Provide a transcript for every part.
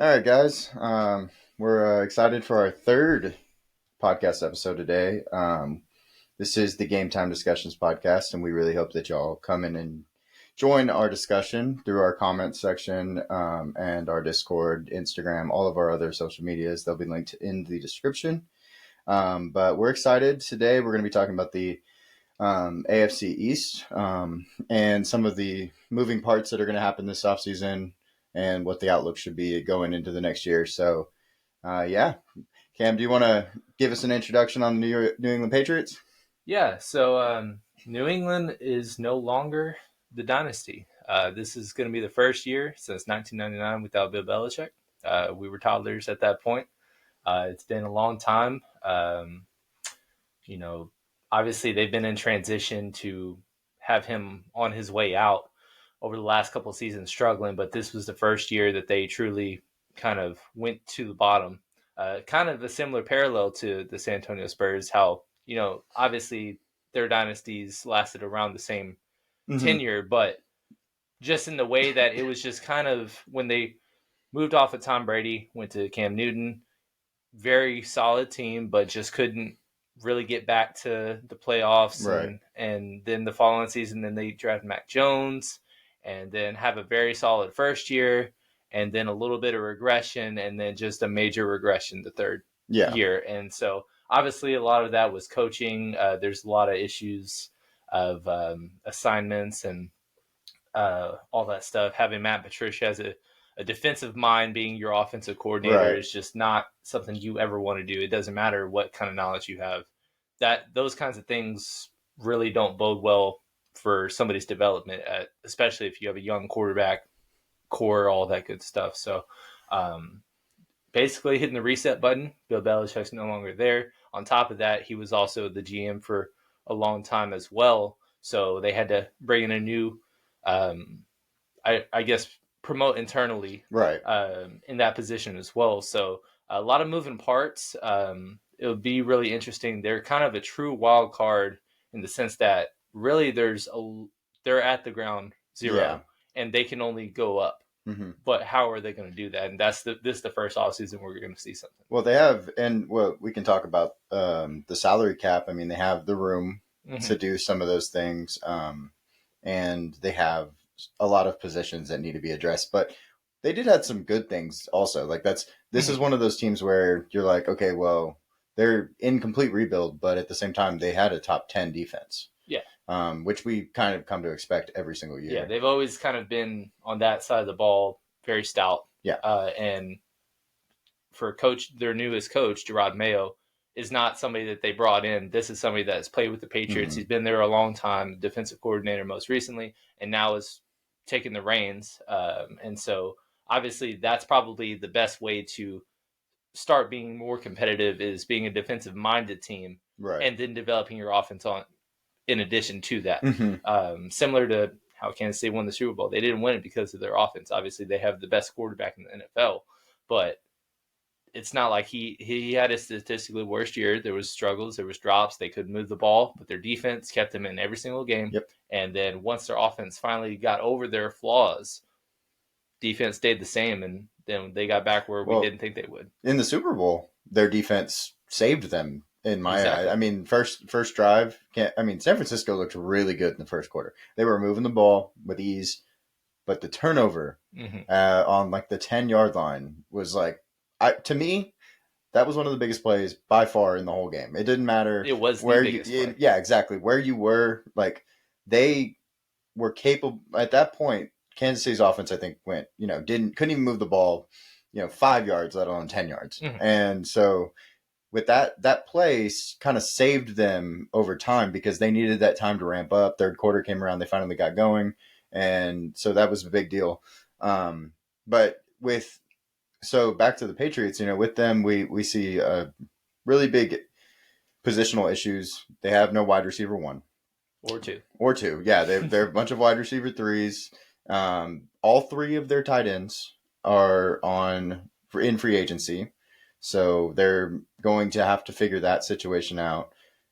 All right, guys. We're excited for our third podcast episode today. This is the Game Time Discussions podcast, and we really hope that y'all come in and join our discussion through our comment section and our Discord, Instagram, all of our other social medias. They'll be linked in the description. But we're excited. Today, we're going to be talking about the AFC East and some of the moving parts that are going to happen this offseason and what the outlook should be going into the next year. So, yeah. Cam, do you want to give us an introduction on the New England Patriots? Yeah, so New England is no longer the dynasty. This is going to be the first year since 1999 without Bill Belichick. We were toddlers at that point. It's been a long time. You know, obviously they've been in transition to have him on his way out over the last couple of seasons struggling, but this was the first year that they truly kind of went to the bottom. Kind of a similar parallel to the San Antonio Spurs, how, obviously their dynasties lasted around the same tenure, but just in the way that it was just kind of when they moved off of Tom Brady, went to Cam Newton, very solid team, but just couldn't really get back to the playoffs. Right. And then the following season, then they draft Mac Jones and then have a very solid first year and then a little bit of regression and then just a major regression the third year. And so obviously a lot of that was coaching. There's a lot of issues of assignments and all that stuff. Having Matt Patricia as a defensive mind being your offensive coordinator is just not something you ever want to do. It doesn't matter what kind of knowledge you have. Those kinds of things really don't bode well for somebody's development, especially if you have a young quarterback core, all that good stuff. So basically hitting the reset button. Bill Belichick's no longer there. On top of that, he was also the GM for a long time as well. So they had to bring in a new, I guess, promote internally in that position as well. So a lot of moving parts. It would be really interesting. They're kind of a true wild card in the sense that really they're at the ground zero and they can only go up. Mm-hmm. But how are they going to do that? And this is the first offseason we're going to see something. Well, they have, and we can talk about the salary cap. I mean, they have the room to do some of those things, and they have a lot of positions that need to be addressed. But they did have some good things also. Like this is one of those teams where you're like, okay, well, they're in complete rebuild, but at the same time, they had a top 10 defense. Yeah. Which we kind of come to expect every single year. Yeah, they've always kind of been on that side of the ball, very stout. Yeah. And for their newest coach, Gerard Mayo, is not somebody that they brought in. This is somebody that has played with the Patriots. Mm-hmm. He's been there a long time, defensive coordinator most recently, and now is taking the reins. And so obviously that's probably the best way to start being more competitive is being a defensive-minded team and then developing your offense in addition to that. Mm-hmm. Similar to how Kansas City won the Super Bowl. They didn't win it because of their offense. Obviously, they have the best quarterback in the NFL, but it's not like he had a statistically worst year. There was struggles, there was drops. They couldn't move the ball, but their defense kept them in every single game. Yep. And then once their offense finally got over their flaws, defense stayed the same, and then they got back where we didn't think they would. In the Super Bowl, their defense saved them. In my eye, I mean, first drive. San Francisco looked really good in the first quarter. They were moving the ball with ease, but the turnover on like the 10-yard line was like, to me, that was one of the biggest plays by far in the whole game. It didn't matter. It was where the biggest play. Yeah, exactly. Where you were, like they were capable at that point. Kansas City's offense, I think, couldn't even move the ball, 5 yards, let alone 10 yards, and so. With that play kind of saved them over time because they needed that time to ramp up. Third quarter came around, they finally got going, and so that was a big deal. But back to the Patriots, with them we see really big positional issues. They have no wide receiver one or two. Yeah, they're a bunch of wide receiver threes. All three of their tight ends are in free agency. So they're going to have to figure that situation out.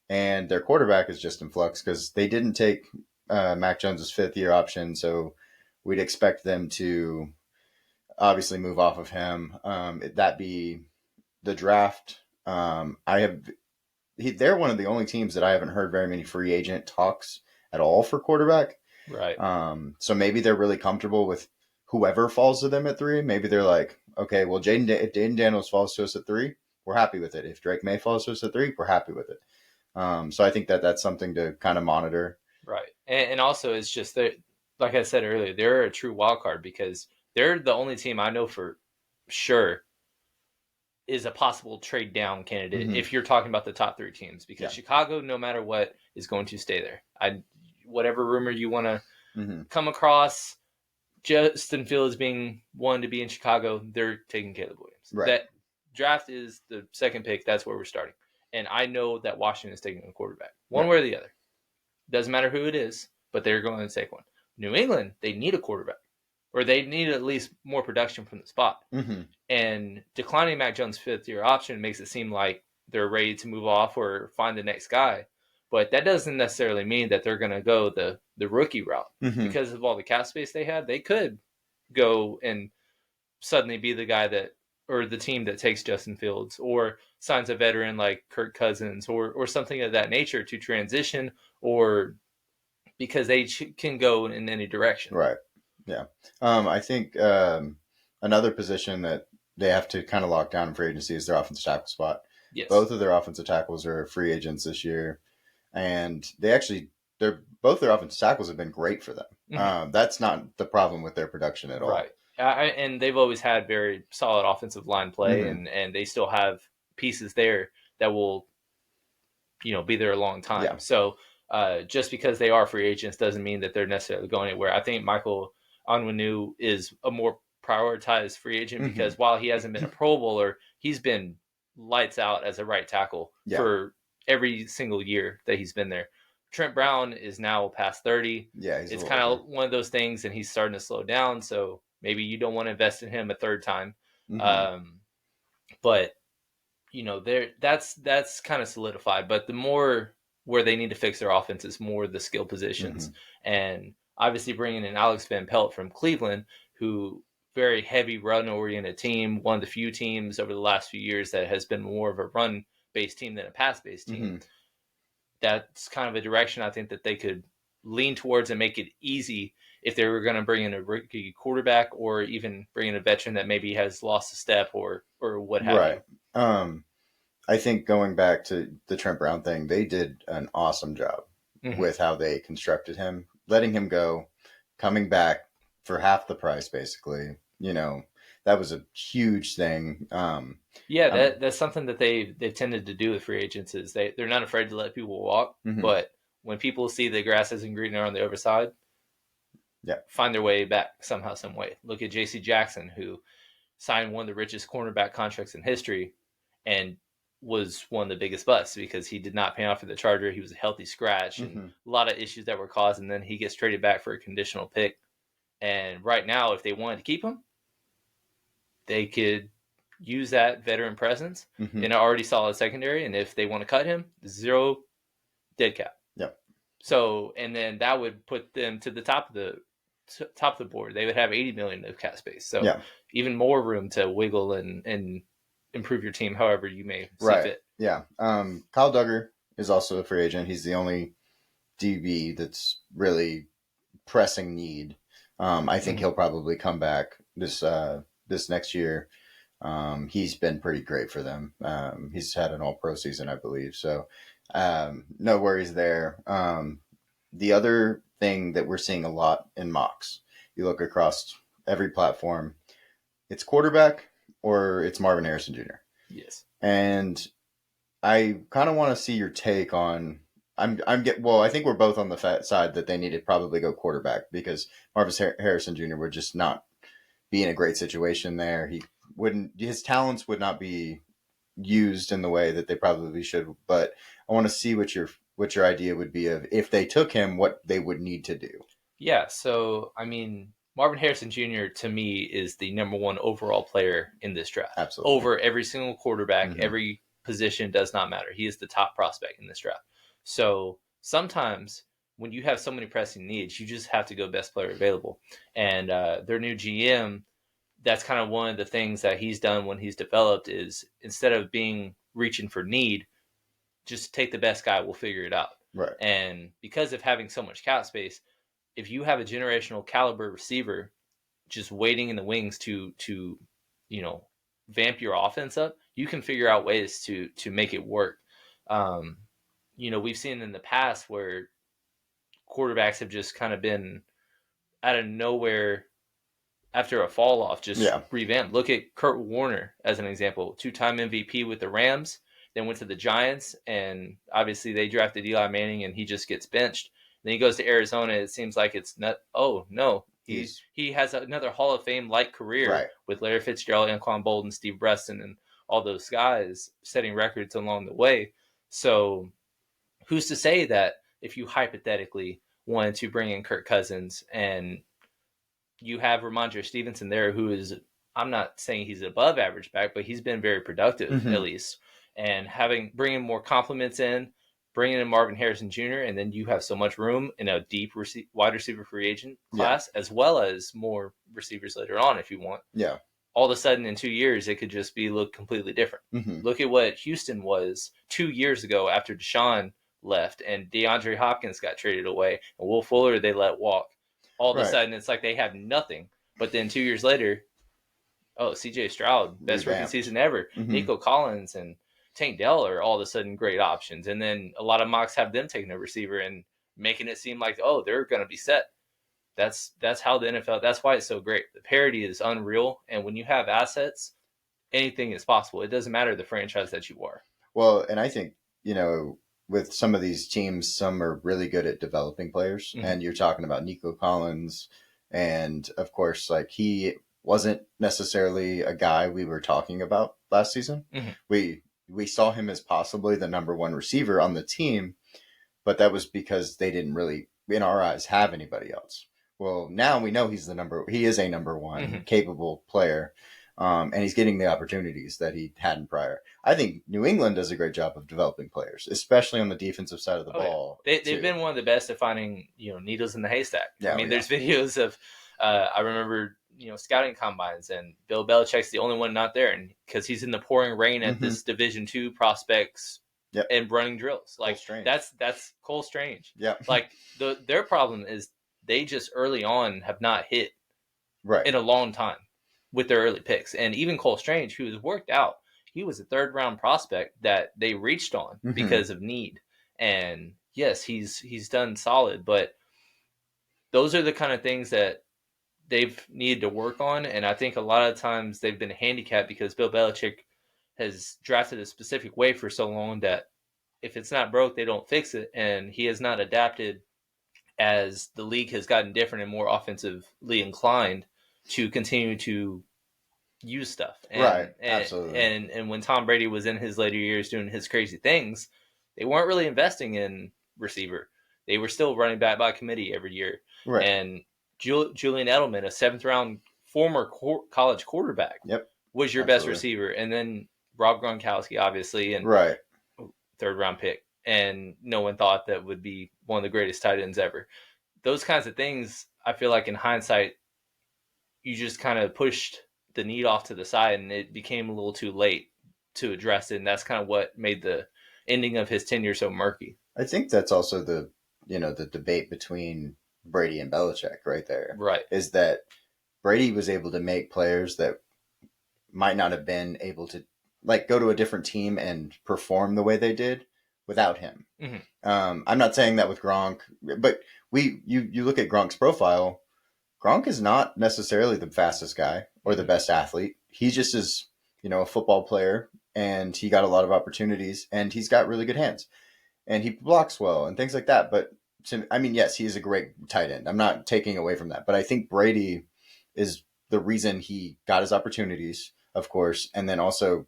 And their quarterback is just in flux because they didn't take Mac Jones's fifth-year option. So we'd expect them to obviously move off of him. That be the draft. They're one of the only teams that I haven't heard very many free agent talks at all for quarterback. Right. So maybe they're really comfortable with whoever falls to them at 3. Maybe they're like, okay, well, if Jaden Daniels falls to us at 3, we're happy with it. If Drake May falls to us at 3, we're happy with it. So I think that's something to kind of monitor. Right. And also, it's just that, like I said earlier, they're a true wild card because they're the only team I know for sure is a possible trade down candidate if you're talking about the top 3 teams, because Chicago, no matter what, is going to stay there. Whatever rumor you want to come across, Justin Fields being one to be in Chicago, they're taking Caleb Williams. Right. That draft is the second pick. That's where we're starting. And I know that Washington is taking a quarterback, one way or the other. Doesn't matter who it is, but they're going to take one. New England, they need a quarterback, or they need at least more production from the spot. And declining Mac Jones' 5th-year option makes it seem like they're ready to move off or find the next guy. But that doesn't necessarily mean that they're going to go the rookie route. Because of all the cap space they have, they could go and suddenly be the guy that, or the team that takes Justin Fields, or signs a veteran like Kirk Cousins, or something of that nature to transition, or because they can go in any direction. Right. Yeah. I think another position that they have to kind of lock down in free agency is their offensive tackle spot. Yes. Both of their offensive tackles are free agents this year, and both their offensive tackles have been great for them. That's not the problem with their production at all. Right. And they've always had very solid offensive line play, and they still have pieces there that will, be there a long time. Yeah. So just because they are free agents doesn't mean that they're necessarily going anywhere. I think Michael Onwenu is a more prioritized free agent because while he hasn't been a Pro Bowler, he's been lights out as a right tackle for every single year that he's been there. Trent Brown is now past 30. Yeah, it's kind of one of those things, and he's starting to slow down. So maybe you don't want to invest in him a third time. But that's kind of solidified. But the more where they need to fix their offense is more the skill positions, and obviously bringing in Alex Van Pelt from Cleveland, who very heavy run oriented team, one of the few teams over the last few years that has been more of a run based team than a pass based team. That's kind of a direction I think that they could lean towards and make it easy if they were going to bring in a rookie quarterback, or even bring in a veteran that maybe has lost a step or what have you. I think going back to the Trent Brown thing, they did an awesome job with how they constructed him, letting him go, coming back for half the price, basically. That was a huge thing. That's something that they've tended to do with free agents is they're not afraid to let people walk, but when people see the grass isn't greener on the other side, find their way back somehow, some way. Look at J.C. Jackson, who signed one of the richest cornerback contracts in history and was one of the biggest busts because he did not pay off for the Charger. He was a healthy scratch and a lot of issues that were caused, and then he gets traded back for a conditional pick. And right now, if they wanted to keep him, they could use that veteran presence in an already solid secondary. And if they want to cut him, 0 dead cap. Yep. So, and then that would put them to the top of the board. They would have $80 million of cap space. So even more room to wiggle and improve your team however you may see fit. Yeah. Kyle Duggar is also a free agent. He's the only DB that's really pressing need. I think he'll probably come back this next year. He's been pretty great for them. He's had an all-pro season, I believe. So no worries there. The other thing that we're seeing a lot in mocks, you look across every platform, it's quarterback or it's Marvin Harrison Jr. Yes. And I kind of want to see your take on. I think we're both on the side that they need to probably go quarterback because Marvin Harrison Jr. would just not be in a great situation there. His talents would not be used in the way that they probably should. But I want to see what your idea would be of if they took him, what they would need to do. Yeah. So, Marvin Harrison Jr. to me is the number 1 overall player in this draft. Absolutely. Over every single quarterback, every position does not matter. He is the top prospect in this draft. So sometimes when you have so many pressing needs, you just have to go best player available. And their new GM that's kind of one of the things that he's done when he's developed is instead of reaching for need, just take the best guy, we'll figure it out. Right. And because of having so much cap space, if you have a generational caliber receiver just waiting in the wings to vamp your offense up, you can figure out ways to make it work. Um, we've seen in the past where quarterbacks have just kind of been out of nowhere after a fall off, just revamped. Look at Kurt Warner as an example, 2-time MVP with the Rams, then went to the Giants, and obviously they drafted Eli Manning, and he just gets benched. Then he goes to Arizona. It seems like it's not. Oh no, he has another Hall of Fame like career with Larry Fitzgerald, Anquan Bolden, Steve Breston, and all those guys setting records along the way. So who's to say that if you hypothetically wanted to bring in Kirk Cousins and you have Ramondre Stevenson there, who is, I'm not saying he's above average back, but he's been very productive at least. And bringing more compliments in, bringing in Marvin Harrison Jr., and then you have so much room in a deep wide receiver free agent class, as well as more receivers later on if you want. Yeah. All of a sudden, in 2 years, it could just look completely different. Look at what Houston was 2 years ago after Deshaun left, and DeAndre Hopkins got traded away, and Will Fuller they let walk. All of a sudden, it's like they have nothing. But then 2 years later, C.J. Stroud, best rookie season ever. Nico Collins and Tank Dell are all of a sudden great options. And then a lot of mocks have them taking a receiver and making it seem like, they're going to be set. That's how the NFL, that's why it's so great. The parity is unreal. And when you have assets, anything is possible. It doesn't matter the franchise that you are. Well, and I think, with some of these teams, some are really good at developing players. And you're talking about Nico Collins. And of course, like, he wasn't necessarily a guy we were talking about last season. We saw him as possibly the number one receiver on the team, but that was because they didn't really, in our eyes, have anybody else. Well, now we know he is a number one capable player. And he's getting the opportunities that he hadn't prior. I think New England does a great job of developing players, especially on the defensive side of the ball. They've been one of the best at finding, needles in the haystack. There's videos of, I remember, scouting combines, and Bill Belichick's the only one not there, and because he's in the pouring rain at this Division II prospects and running drills. Like that's Cole Strange. Yeah. Like their problem is they just early on have not hit in a long time with their early picks. And even Cole Strange, who has worked out, he was a 3rd round prospect that they reached on because of need. And yes, he's done solid, but those are the kind of things that they've needed to work on. And I think a lot of times they've been handicapped because Bill Belichick has drafted a specific way for so long that if it's not broke, they don't fix it. And he has not adapted as the league has gotten different and more offensively inclined to continue to use stuff. Absolutely. And when Tom Brady was in his later years doing his crazy things, they weren't really investing in receiver. They were still running back by committee every year. Right. And Julian Edelman, a 7th round former college quarterback, was your best receiver. And then Rob Gronkowski, obviously, and 3rd round pick. And no one thought that would be one of the greatest tight ends ever. Those kinds of things, I feel like in hindsight, you just kind of pushed the need off to the side, and it became a little too late to address it. And that's kind of what made the ending of his tenure so murky. I think that's also the debate between Brady and Belichick right there. Right. Is that Brady was able to make players that might not have been able to, like, go to a different team and perform the way they did without him. I'm not saying that with Gronk, but you look at Gronk's profile. Gronk is not necessarily the fastest guy or the best athlete. He just is, a football player, and he got a lot of opportunities, and he's got really good hands, and he blocks well and things like that. But yes, he is a great tight end. I'm not taking away from that, but I think Brady is the reason he got his opportunities, of course, and then also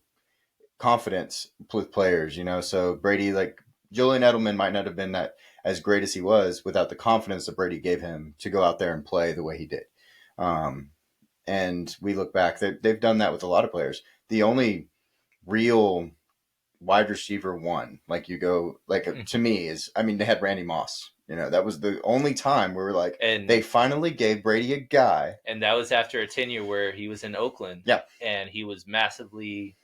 confidence with players, So Brady, like, Julian Edelman might not have been that as great as he was without the confidence that Brady gave him to go out there and play the way he did. And we look back, they've done that with a lot of players. The only real wide receiver one, to me is, they had Randy Moss That was the only time we were like, And they finally gave Brady a guy. And that was after a tenure where he was in Oakland. Yeah. And he was massively,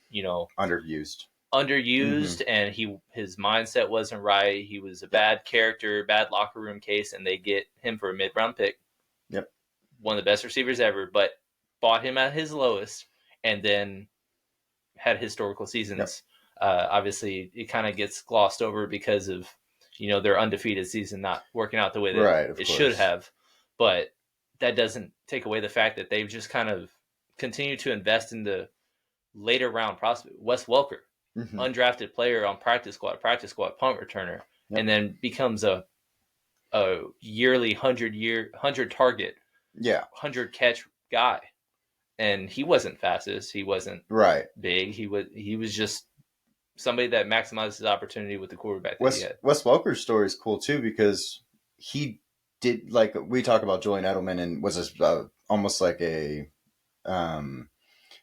underused, and his mindset wasn't right. He was a bad character, bad locker room case, and they get him for a mid-round pick. Yep. One of the best receivers ever, but bought him at his lowest and then had historical seasons. Yep. Obviously, it kind of gets glossed over because of, their undefeated season not working out the way that it should have. But that doesn't take away the fact that they've just kind of continued to invest in the later round prospect. Wes Welker, undrafted player on practice squad punt returner, and then becomes a yearly 100 target, 100 catch guy. And he wasn't fastest. He wasn't big. He was just somebody that maximized his opportunity with the quarterback that he had. Wes Welker's story is cool too because he did, like we talk about Julian Edelman, and was almost like a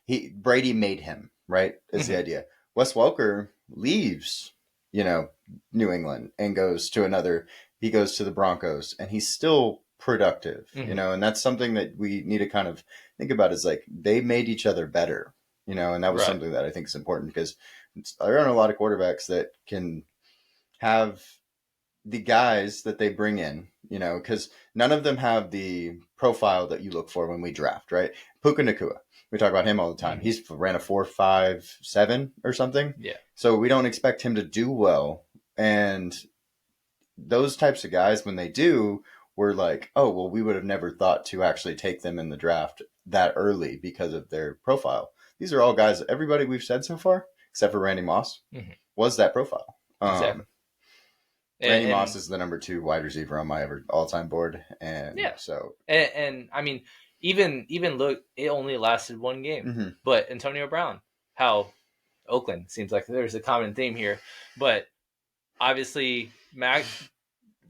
Brady made him, right? Is the idea. Wes Welker leaves, New England and goes to the Broncos, and he's still productive, and that's something that we need to kind of think about, is like they made each other better, and that was something that I think is important, because there aren't a lot of quarterbacks that can have the guys that they bring in, because none of them have the profile that you look for when we draft, right? Puka Nacua, we talk about him all the time. He's ran a 4.57 or something. Yeah. So we don't expect him to do well. And those types of guys, when they do, we're like, oh, well, we would have never thought to actually take them in the draft that early because of their profile. These are all guys, everybody we've said so far, except for Randy Moss, was that profile. Exactly. Randy Moss is the number 2 wide receiver on my all-time board, and I mean, even look, it only lasted one game, but Antonio Brown, how Oakland seems like there's a common theme here, but obviously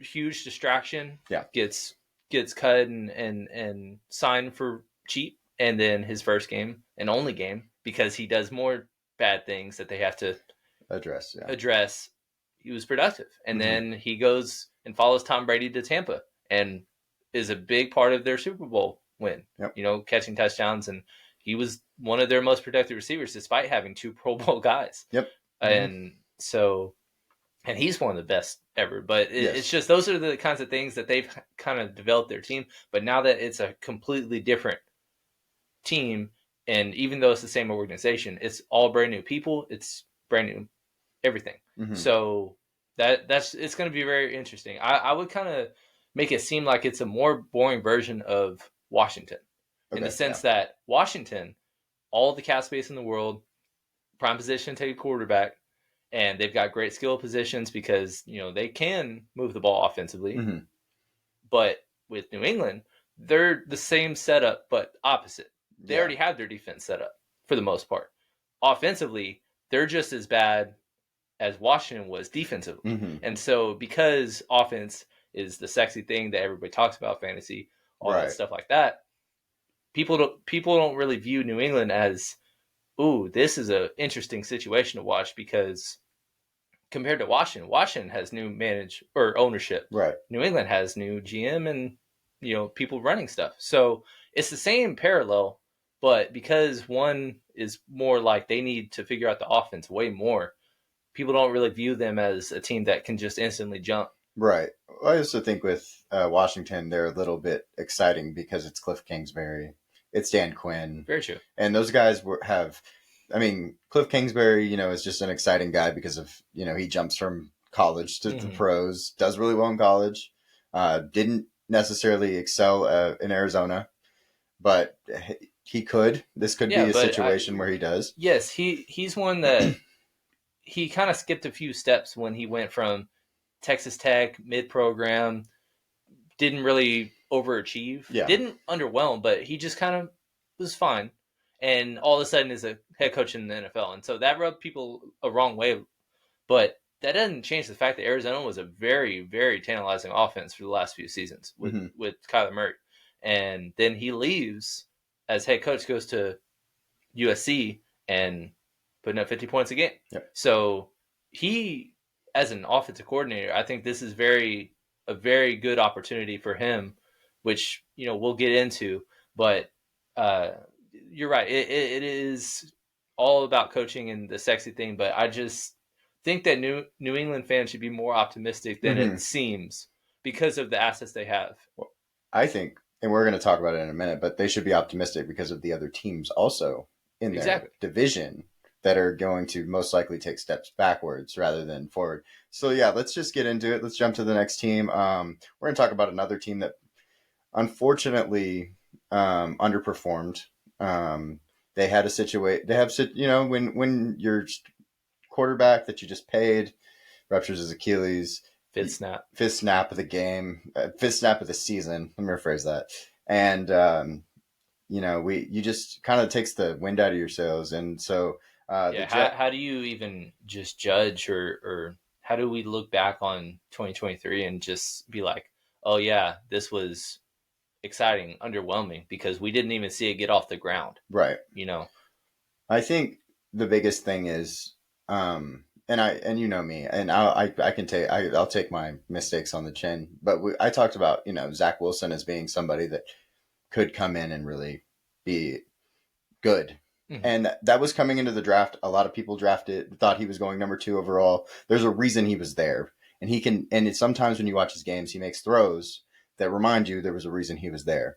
huge distraction, gets cut and signed for cheap, and then his first game and only game, because he does more bad things that they have to address. He was productive, and then he goes and follows Tom Brady to Tampa and is a big part of their Super Bowl win. Catching touchdowns, and he was one of their most productive receivers despite having 2 Pro Bowl guys. And so, and he's one of the best ever. But it's just, those are the kinds of things that they've kind of developed their team. But now that it's a completely different team, and even though it's the same organization, it's all brand new people. It's brand new everything. So it's going to be very interesting. I would kind of make it seem like it's a more boring version of Washington, in the sense that Washington, all the cap space in the world, prime position to take a quarterback, and they've got great skill positions because they can move the ball offensively. But with New England, they're the same setup but opposite. They already have their defense set up for the most part. Offensively, they're just as bad as Washington was defensively. And so, because offense is the sexy thing that everybody talks about, fantasy, all that stuff like that, people don't really view New England as, ooh, this is an interesting situation to watch, because compared to Washington has new ownership. New England has new GM and people running stuff. So it's the same parallel, but because one is more like they need to figure out the offense way more, people don't really view them as a team that can just instantly jump. Right. I also think with Washington, they're a little bit exciting because it's Cliff Kingsbury, it's Dan Quinn. Very true. And those guys Cliff Kingsbury, is just an exciting guy because of, he jumps from college to the pros, does really well in college, didn't necessarily excel in Arizona, but he could. This could be a situation where he does. Yes, he's one that he kind of skipped a few steps when he went from Texas Tech mid-program, didn't really overachieve, didn't underwhelm, but he just kind of was fine, and all of a sudden is a head coach in the NFL, and so that rubbed people a wrong way. But that doesn't change the fact that Arizona was a very, very tantalizing offense for the last few seasons with Kyler Murray, and then he leaves as head coach, goes to USC and putting up 50 points a game. So he, as an offensive coordinator, I think this is very a very good opportunity for him, which we'll get into. But you're right. It is all about coaching and the sexy thing. But I just think that New England fans should be more optimistic than Mm-hmm. it seems because of the assets they have. Well, I think, and we're going to talk about it in a minute, but they should be optimistic because of the other teams also in their Exactly. division that are going to most likely take steps backwards rather than forward. So yeah, let's just get into it. Let's jump to the next team. We're going to talk about another team that unfortunately underperformed. They had a situation. They have, when your quarterback that you just paid ruptures his Achilles, fifth snap of the game, fifth snap of the season. Let me rephrase that. And you just kind of takes the wind out of your sails, and so How do you even just judge or how do we look back on 2023 and just be like, oh yeah, this was exciting, underwhelming because we didn't even see it get off the ground. Right. I think the biggest thing is, and you know me, and I'll take my mistakes on the chin. But I talked about Zach Wilson as being somebody that could come in and really be good. Mm-hmm. And that was coming into the draft. A lot of people thought he was going number 2 overall. There's a reason he was there, and sometimes when you watch his games, he makes throws that remind you there was a reason he was there.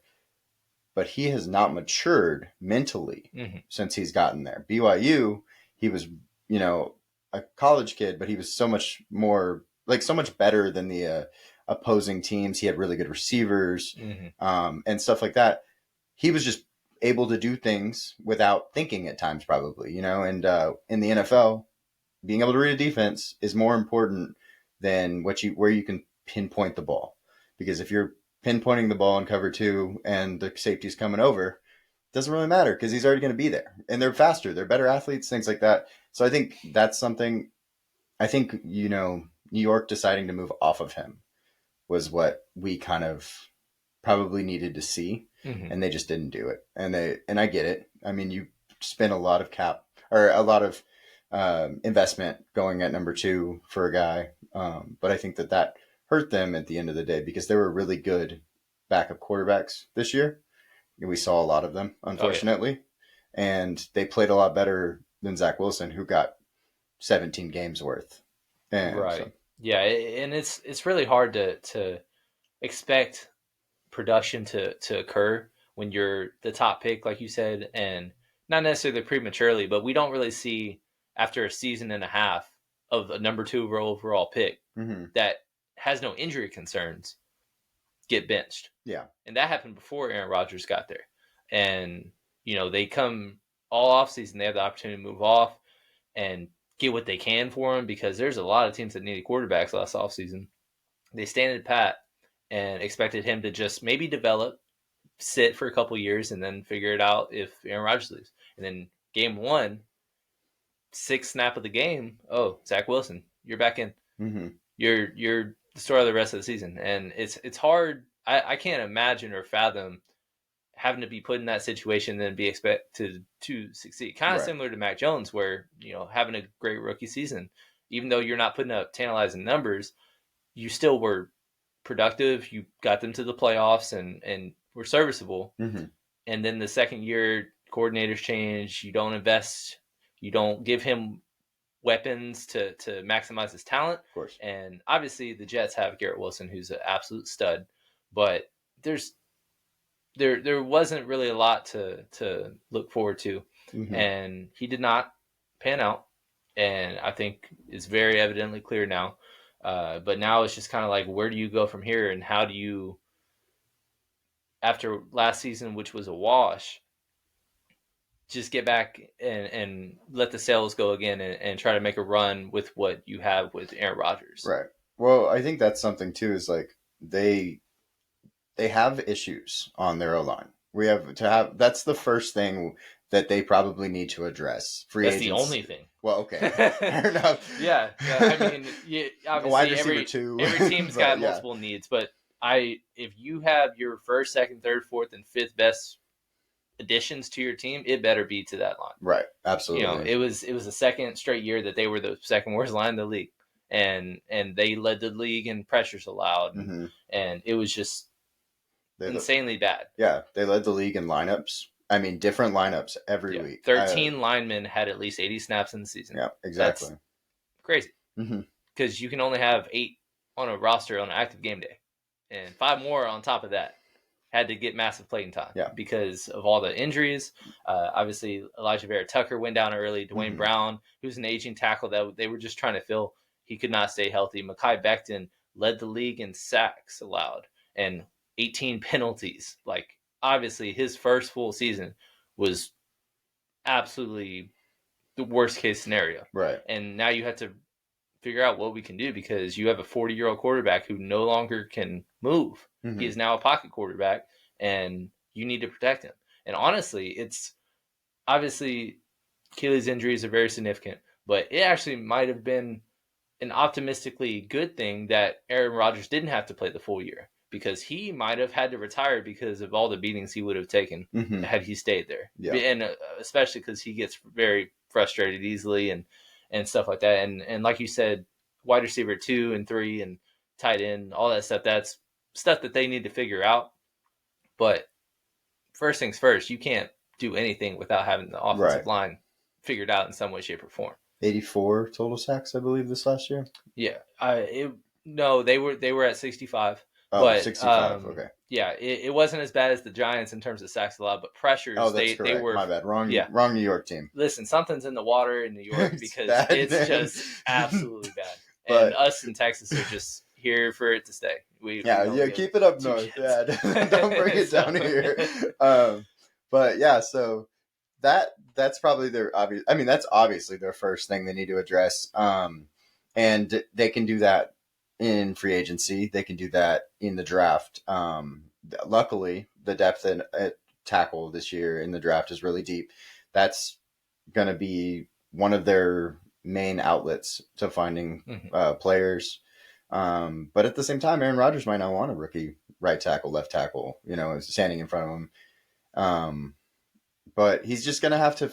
But he has not matured mentally since he's gotten there. BYU, he was, a college kid, but he was so much better than the opposing teams. He had really good receivers and stuff like that. He was just able to do things without thinking at times, probably, and in the NFL, being able to read a defense is more important than where you can pinpoint the ball. Because if you're pinpointing the ball in cover 2 and the safety's coming over, it doesn't really matter because he's already going to be there. And they're faster. They're better athletes, things like that. So I think that's something. I think, New York deciding to move off of him was what we kind of probably needed to see. And they just didn't do it. And I get it. I mean, you spend a lot of investment going at number 2 for a guy. But I think that hurt them at the end of the day because they were really good backup quarterbacks this year. We saw a lot of them, unfortunately. Oh, yeah. And they played a lot better than Zach Wilson, who got 17 games worth. Right. So. Yeah, and it's really hard to expect production to occur when you're the top pick, like you said, and not necessarily prematurely, but we don't really see after a season and a half of a number 2 overall pick that has no injury concerns get benched. Yeah. And that happened before Aaron Rodgers got there. And, they come all offseason, they have the opportunity to move off and get what they can for him because there's a lot of teams that needed quarterbacks last offseason. They standed pat and expected him to just maybe develop, sit for a couple years, and then figure it out if Aaron Rodgers leaves. And then game 1, 6th snap of the game, Zach Wilson, you're back in. You're the story of the rest of the season. And it's hard. I can't imagine or fathom having to be put in that situation and then be expected to succeed. Kind of similar to Mac Jones, where, having a great rookie season, even though you're not putting up tantalizing numbers, you still were productive. You got them to the playoffs and were serviceable. And then the second year, coordinators change. You don't invest. You don't give him weapons to maximize his talent. Of course. And obviously the Jets have Garrett Wilson, who's an absolute stud, but there wasn't really a lot to look forward to. And he did not pan out. And I think it's very evidently clear now. But now it's just kind of like, where do you go from here? And how do you, after last season, which was a wash, just get back and let the sails go again and try to make a run with what you have with Aaron Rodgers? Right. Well, I think that's something too, is like they have issues on their O-line. That's the first thing that they probably need to address. That's the only thing. Well, okay. Fair enough. Yeah. I mean, obviously every team's got multiple needs, but if you have your first, second, third, fourth, and fifth best additions to your team, it better be to that line. Right. Absolutely. It was a second straight year that they were the second worst line in the league. and they led the league in pressures allowed, Mm-hmm. and it was just insanely bad. Yeah, they led the league in lineups. I mean, different lineups every week. 13 linemen had at least 80 snaps in the season. Yeah, exactly. That's crazy. Mm-hmm. Because you can only have 8 on a roster on an active game day, and 5 more on top of that had to get massive playing time because of all the injuries. Obviously, Elijah Vera Tucker went down early. Dwayne Brown, who's an aging tackle that they were just trying to fill, he could not stay healthy. Mekhi Becton led the league in sacks allowed and 18 penalties. Like, obviously, his first full season was absolutely the worst case scenario. Right. And now you have to figure out what we can do because you have a 40-year-old quarterback who no longer can move. He is now a pocket quarterback, and you need to protect him. And honestly, it's obviously Achilles injuries are very significant, but it actually might have been an optimistically good thing that Aaron Rodgers didn't have to play the full year because he might have had to retire because of all the beatings he would have taken had he stayed there. Yeah. And especially because he gets very frustrated easily and stuff like that. And like you said, wide receiver 2 and 3 and tight end, all that stuff, that's stuff that they need to figure out. But first things first, you can't do anything without having the offensive line figured out in some way, shape, or form. 84 total sacks, I believe, this last year. Yeah, no, they were at 65. Oh, but, 65. Okay. Yeah, it wasn't as bad as the Giants in terms of sacks allowed, but pressures. Oh, that's correct. They were. My bad. Wrong New York team. Listen, something's in the water in New York because it's just absolutely bad. And us in Texas are just here for it to stay. We keep it up north. Yeah, don't bring it down here. But yeah, so that's probably their obvious. I mean, that's obviously their first thing they need to address. And they can do that in free agency. They can do that in the draft. Luckily, the depth at tackle this year in the draft is really deep. That's going to be one of their main outlets to finding players. But at the same time, Aaron Rodgers might not want a rookie right tackle, left tackle, standing in front of him. But he's just going to have to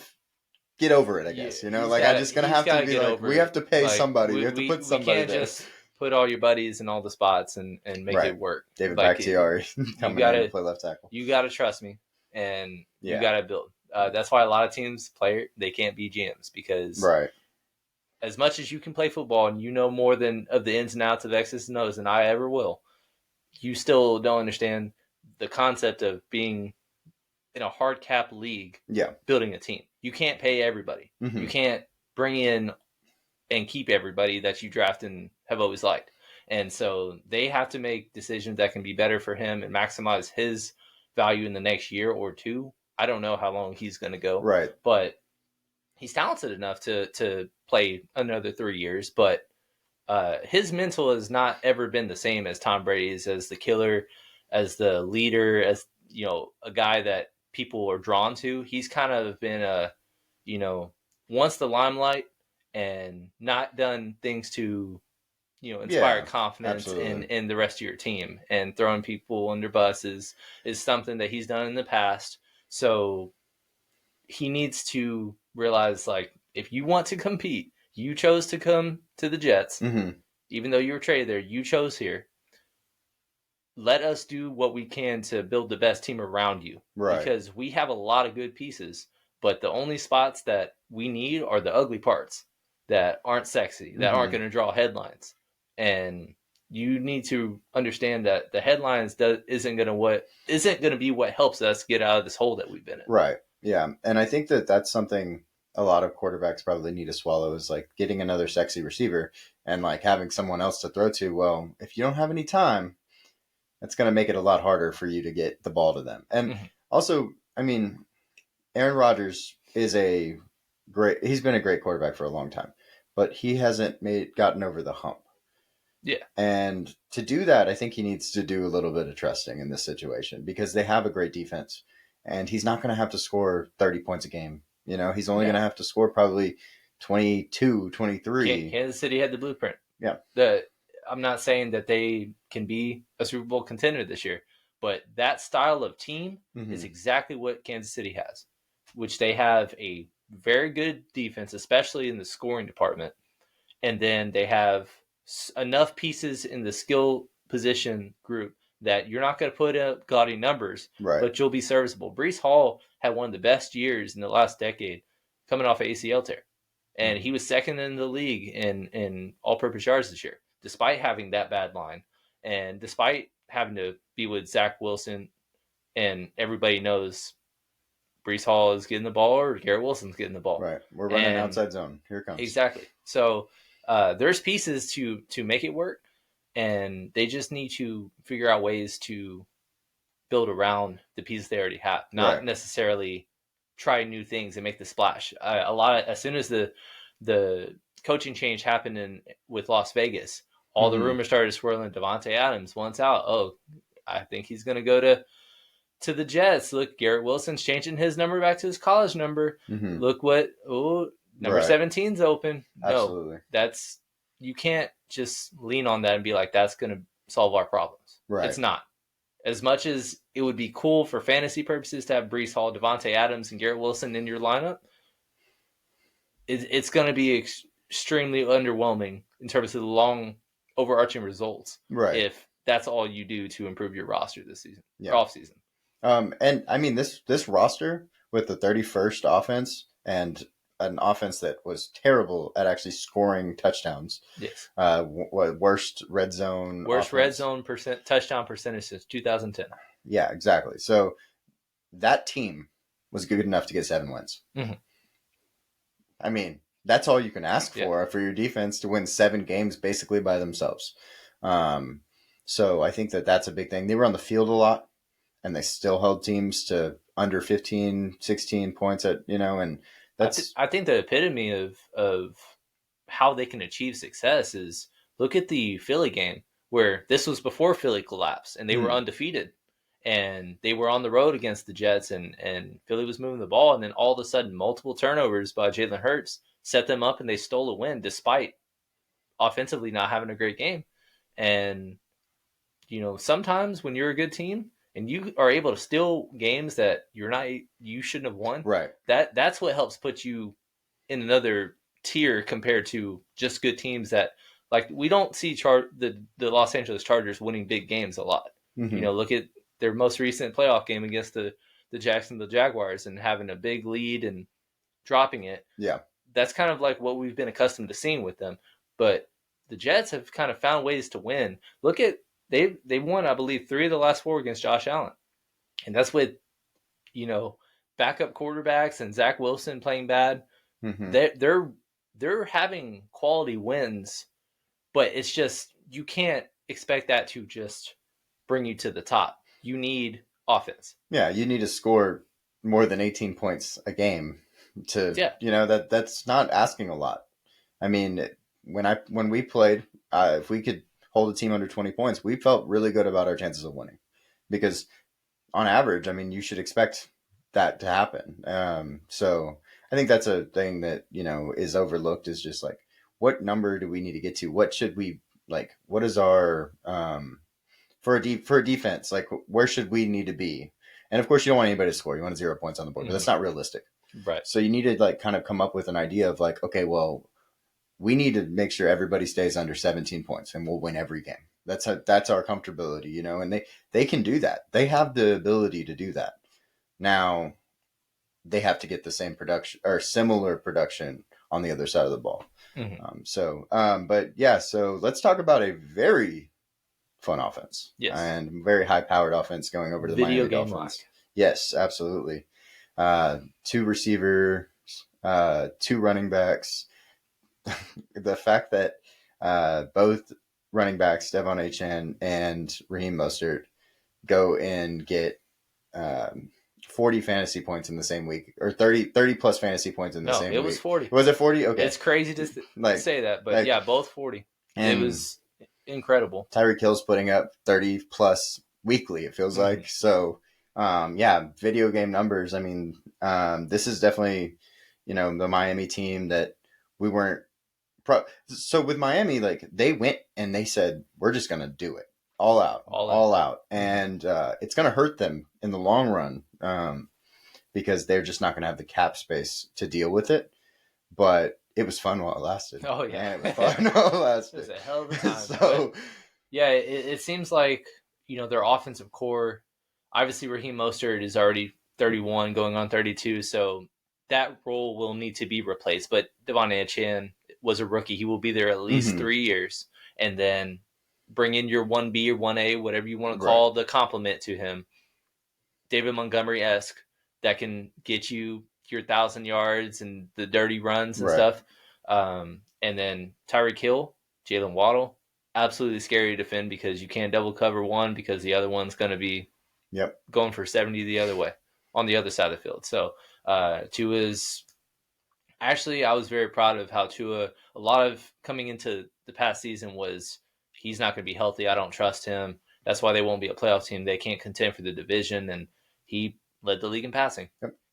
get over it, I guess. I'm just going to have to be like, we have to pay somebody. We have to put somebody there. We can't just put all your buddies in all the spots and make it work. David Bakhtiari coming in to play left tackle. You got to trust me, and you got to build. That's why a lot of teams they can't be GMs because as much as you can play football and you know more of the ins and outs of X's and O's than I ever will, you still don't understand the concept of being in a hard cap league, building a team. You can't pay everybody. You can't bring in and keep everybody that you draft and have always liked. And so they have to make decisions that can be better for him and maximize his value in the next year or two. I don't know how long he's going to go. Right. But he's talented enough to play another 3 years. But his mental has not ever been the same as Tom Brady's, as the killer, as the leader, as, a guy that people are drawn to. He's kind of been wants the limelight and not done things to, inspire confidence in the rest of your team. And throwing people under buses is something that he's done in the past. So he needs to realize, like, if you want to compete, you chose to come to the Jets, even though you were traded there, you chose here. Let us do what we can to build the best team around you. Right. Because we have a lot of good pieces, but the only spots that we need are the ugly parts that aren't sexy, that aren't going to draw headlines. And you need to understand that the headlines isn't going to be what helps us get out of this hole that we've been in. Right. Yeah. And I think that's something a lot of quarterbacks probably need to swallow, is like getting another sexy receiver and like having someone else to throw to. Well, if you don't have any time, that's going to make it a lot harder for you to get the ball to them. And also, I mean, Aaron Rodgers he's been a great quarterback for a long time, but he hasn't gotten over the hump. Yeah. And to do that, I think he needs to do a little bit of trusting in this situation, because they have a great defense and he's not going to have to score 30 points a game. He's only going to have to score probably 22, 23. Kansas City had the blueprint. Yeah. I'm not saying that they can be a Super Bowl contender this year, but that style of team is exactly what Kansas City has, which they have a very good defense, especially in the scoring department. And then they have enough pieces in the skill position group that you're not going to put up gaudy numbers, Right. but you'll be serviceable. Brees Hall had one of the best years in the last decade coming off an ACL tear. And he was second in the league in all-purpose yards this year, despite having that bad line, and despite having to be with Zach Wilson, and everybody knows Brees Hall is getting the ball or Garrett Wilson's getting the ball. Right. We're running And outside zone. Here it comes. exactly. So there's pieces to make it work, and they just need to figure out ways to build around the pieces they already have, not necessarily try new things and make the splash. As soon as the coaching change happened with Las Vegas, all the rumors started swirling. Devontae Adams wants out. Oh, I think he's going to go to the Jets. Look, Garrett Wilson's changing his number back to his college number. Look what number 17's open. Absolutely. No, you can't just lean on that and be like, that's going to solve our problems. Right. It's not. As much as it would be cool for fantasy purposes to have Brees Hall, Devontae Adams, and Garrett Wilson in your lineup, it's going to be extremely underwhelming in terms of the long overarching results. Right. If that's all you do to improve your roster this season, off season. And I mean, this roster with the 31st offense and an offense that was terrible at actually scoring touchdowns. Yes. Worst red zone. Red zone touchdown percentage since 2010. Yeah, exactly. So that team was good enough to get 7 wins. I mean, that's all you can ask for your defense to win 7 games basically by themselves. So I think that's a big thing. They were on the field a lot, and they still held teams to under 15, 16 points and that's. I think the epitome of how they can achieve success is look at the Philly game where this was before Philly collapsed and they were undefeated and they were on the road against the Jets and Philly was moving the ball, and then all of a sudden multiple turnovers by Jalen Hurts set them up and they stole a win despite offensively not having a great game. And sometimes when you're a good team and you are able to steal games that you shouldn't have won, right? That's what helps put you in another tier compared to just good teams that, like, we don't see the Los Angeles Chargers winning big games a lot. Look at their most recent playoff game against the Jacksonville Jaguars and having a big lead and dropping it. Yeah, that's kind of like what we've been accustomed to seeing with them. But the Jets have kind of found ways to win. Look at they won, I believe, 3 of the last 4 against Josh Allen, and that's with backup quarterbacks and Zach Wilson playing bad. They're having quality wins, but it's just you can't expect that to just bring you to the top. You need offense. Yeah, you need to score more than 18 points a game to that's not asking a lot. I mean, when we played, if we could hold a team under 20 points, we felt really good about our chances of winning, because on average, I mean, you should expect that to happen. So I think that's a thing that is overlooked, is just like, what number do we need to get to? What should we like? What is our for a defense, like, where should we need to be? And of course, you don't want anybody to score. You want 0 points on the board, but that's not realistic. Right. So you need to kind of come up with an idea of like, okay, well, we need to make sure everybody stays under 17 points and we'll win every game. That's our comfortability, and they can do that. They have the ability to do that. Now they have to get the same production or similar production on the other side of the ball. But yeah, so let's talk about a very fun offense. Yes. And very high powered offense going over to the Miami Dolphins. Like. Yes, absolutely. 2 receivers, 2 running backs. The fact that both running backs, Devon Achane and Raheem Mostert, go and get 40 fantasy points in the same week, or 30 plus fantasy points in the same week. No, it was 40. Was it 40? Okay. It's crazy to say that, but yeah, both 40. It was incredible. Tyreek Hill's putting up 30 plus weekly, it feels like. So, video game numbers. I mean, this is definitely, the Miami team that we weren't. So with Miami, like, they went and they said, we're just going to do it all out. And it's going to hurt them in the long run because they're just not going to have the cap space to deal with it. But it was fun while it lasted. Oh yeah, Man, it was fun while it lasted. It was a hell of a time. So yeah, it seems like their offensive core. Obviously, Raheem Mostert is already 31, going on 32, so that role will need to be replaced. But Devon Achane was a rookie; he will be there at least 3 years, and then bring in your 1B or 1A, whatever you want to call the complement to him. David Montgomery-esque that can get you your 1,000 yards and the dirty runs and stuff. And then Tyreek Hill, Jalen Waddle, absolutely scary to defend because you can't double cover one because the other one's going to be going for 70 the other way on the other side of the field. So Tua's actually, I was very proud of how Tua, a lot of coming into the past season was he's not going to be healthy. I don't trust him. That's why they won't be a playoff team. They can't contend for the division. And he led the league in passing,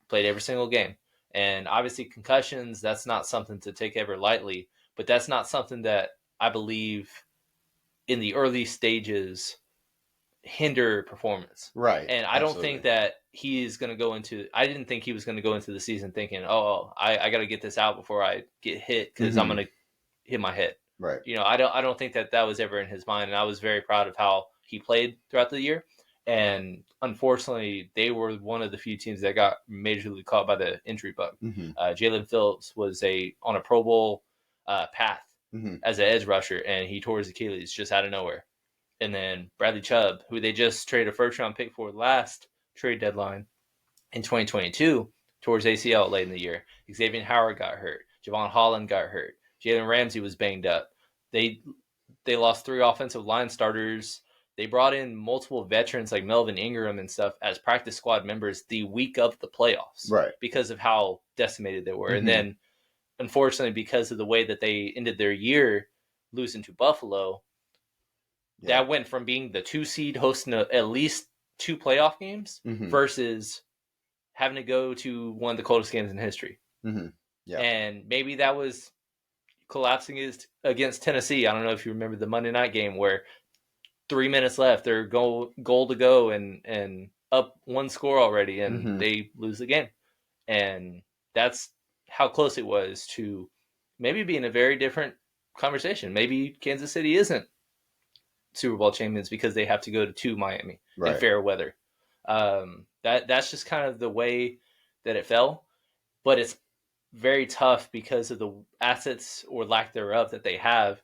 played every single game. And obviously concussions, that's not something to take ever lightly, but that's not something that I believe in the early stages hinder performance. Right. And I don't think that he is going to go into, I didn't think he was going to go into the season thinking, I got to get this out before I get hit because I'm going to hit my head. Right. I don't think that was ever in his mind. And I was very proud of how he played throughout the year. And unfortunately, they were one of the few teams that got majorly caught by the injury bug. Jalen Phillips was on a Pro Bowl path as an edge rusher, and he tore his Achilles just out of nowhere. And then Bradley Chubb, who they just traded a first-round pick for last trade deadline in 2022, tore his ACL late in the year. Xavier Howard got hurt. Javon Holland got hurt. Jalen Ramsey was banged up. They lost 3 offensive line starters. They brought in multiple veterans like Melvin Ingram and stuff as practice squad members the week of the playoffs, because of how decimated they were. And then, unfortunately, because of the way that they ended their year losing to Buffalo, that went from being the 2 seed hosting at least 2 playoff games versus having to go to one of the coldest games in history. And maybe that was collapsing against Tennessee. I don't know if you remember the Monday night game where 3 minutes left, they're goal to go and up 1 score already, and they lose the game. And that's how close it was to maybe being a very different conversation. Maybe Kansas City isn't Super Bowl champions because they have to go to Miami in fair weather. That's just kind of the way that it fell. But it's very tough because of the assets or lack thereof that they have,